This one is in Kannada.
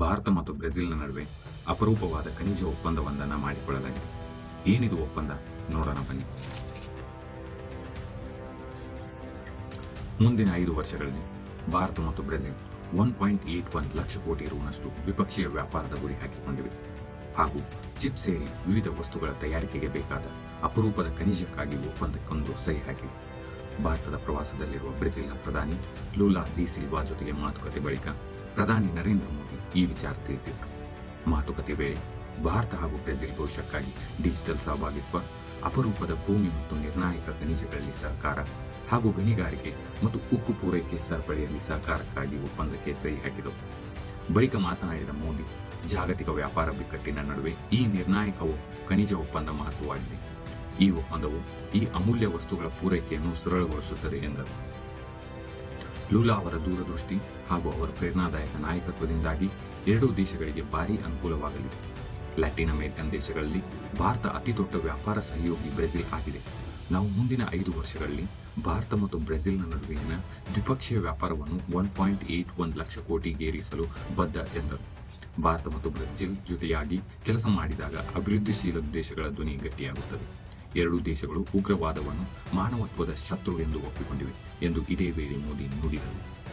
ಭಾರತ ಮತ್ತು ಬ್ರೆಜಿಲ್ನ ನಡುವೆ ಅಪರೂಪವಾದ ಖನಿಜ ಒಪ್ಪಂದವೊಂದನ್ನು ಮಾಡಿಕೊಳ್ಳಲಾಗಿದೆ. ಏನಿದು ಒಪ್ಪಂದ ನೋಡೋಣ ಬನ್ನಿ. ಮುಂದಿನ 5 ವರ್ಷಗಳಲ್ಲಿ ಭಾರತ ಮತ್ತು ಬ್ರೆಜಿಲ್ 1.81 ಲಕ್ಷ ಕೋಟಿ ರುನಷ್ಟು ದ್ವಿಪಕ್ಷೀಯ ವ್ಯಾಪಾರದ ಗುರಿ ಹಾಕಿಕೊಂಡಿವೆ ಹಾಗೂ ಚಿಪ್ ಸೇರಿ ವಿವಿಧ ವಸ್ತುಗಳ ತಯಾರಿಕೆಗೆ ಬೇಕಾದ ಅಪರೂಪದ ಖನಿಜಕ್ಕಾಗಿ ಒಪ್ಪಂದಕ್ಕೊಂದು ಸಹಿ ಹಾಕಿವೆ. ಭಾರತದ ಪ್ರವಾಸದಲ್ಲಿರುವ ಬ್ರೆಜಿಲ್ನ ಪ್ರಧಾನಿ ಲೂಲಾ ಡಿ ಸಿಲ್ವಾ ಜೊತೆಗೆ ಮಾತುಕತೆ ಬಳಿಕ ಪ್ರಧಾನಿ ನರೇಂದ್ರ ಮೋದಿ ಈ ವಿಚಾರ ತಿಳಿಸಿದರು. ಮಾತುಕತೆ ವೇಳೆ ಭಾರತ ಹಾಗೂ ಬ್ರೆಜಿಲ್ ಭವಿಷ್ಯಕ್ಕಾಗಿ ಡಿಜಿಟಲ್ ಸಹಭಾಗಿತ್ವ, ಅಪರೂಪದ ಭೂಮಿ ಮತ್ತು ನಿರ್ಣಾಯಕ ಖನಿಜಗಳಲ್ಲಿ ಸಹಕಾರ ಹಾಗೂ ಗಣಿಗಾರಿಕೆ ಮತ್ತು ಉಕ್ಕು ಪೂರೈಕೆ ಸರಪಳಿಯಲ್ಲಿ ಸಹಕಾರಕ್ಕಾಗಿ ಒಪ್ಪಂದಕ್ಕೆ ಸಹಿ ಹಾಕಿದರು. ಬಳಿಕ ಮಾತನಾಡಿದ ಮೋದಿ, ಜಾಗತಿಕ ವ್ಯಾಪಾರ ಬಿಕ್ಕಟ್ಟಿನ ನಡುವೆ ಈ ನಿರ್ಣಾಯಕ ಖನಿಜ ಒಪ್ಪಂದ ಮಹತ್ವವಾಗಿದೆ. ಈ ಒಪ್ಪಂದವು ಈ ಅಮೂಲ್ಯ ವಸ್ತುಗಳ ಪೂರೈಕೆಯನ್ನು ಸರಳಗೊಳಿಸುತ್ತದೆ ಎಂದರು. ಲೂಲಾ ಅವರ ದೂರದೃಷ್ಟಿ ಹಾಗೂ ಅವರ ಪ್ರೇರಣಾದಾಯಕ ನಾಯಕತ್ವದಿಂದಾಗಿ ಎರಡೂ ದೇಶಗಳಿಗೆ ಭಾರೀ ಅನುಕೂಲವಾಗಲಿದೆ. ಲ್ಯಾಟಿನ್ ಅಮೆರಿಕನ್ ದೇಶಗಳಲ್ಲಿ ಭಾರತ ಅತಿದೊಡ್ಡ ವ್ಯಾಪಾರ ಸಹಯೋಗಿ ಬ್ರೆಜಿಲ್ ಆಗಿದೆ. ನಾವು ಮುಂದಿನ 5 ವರ್ಷಗಳಲ್ಲಿ ಭಾರತ ಮತ್ತು ಬ್ರೆಜಿಲ್ನ ನಡುವಿನ ದ್ವಿಪಕ್ಷೀಯ ವ್ಯಾಪಾರವನ್ನು 1.81 ಲಕ್ಷ ಕೋಟಿಗೇರಿಸಲು ಬದ್ಧ ಎಂದರು. ಭಾರತ ಮತ್ತು ಬ್ರೆಜಿಲ್ ಜೊತೆಯಾಗಿ ಕೆಲಸ ಮಾಡಿದಾಗ ಅಭಿವೃದ್ಧಿಶೀಲ ದೇಶಗಳ ಧ್ವನಿ ಗಟ್ಟಿಯಾಗುತ್ತದೆ. ಎರಡೂ ದೇಶಗಳು ಉಗ್ರವಾದವನ್ನು ಮಾನವತ್ವದ ಶತ್ರು ಎಂದು ಒಪ್ಪಿಕೊಂಡಿವೆ ಎಂದು ಇದೇ ವೇಳೆ ಮೋದಿ ನುಡಿದರು.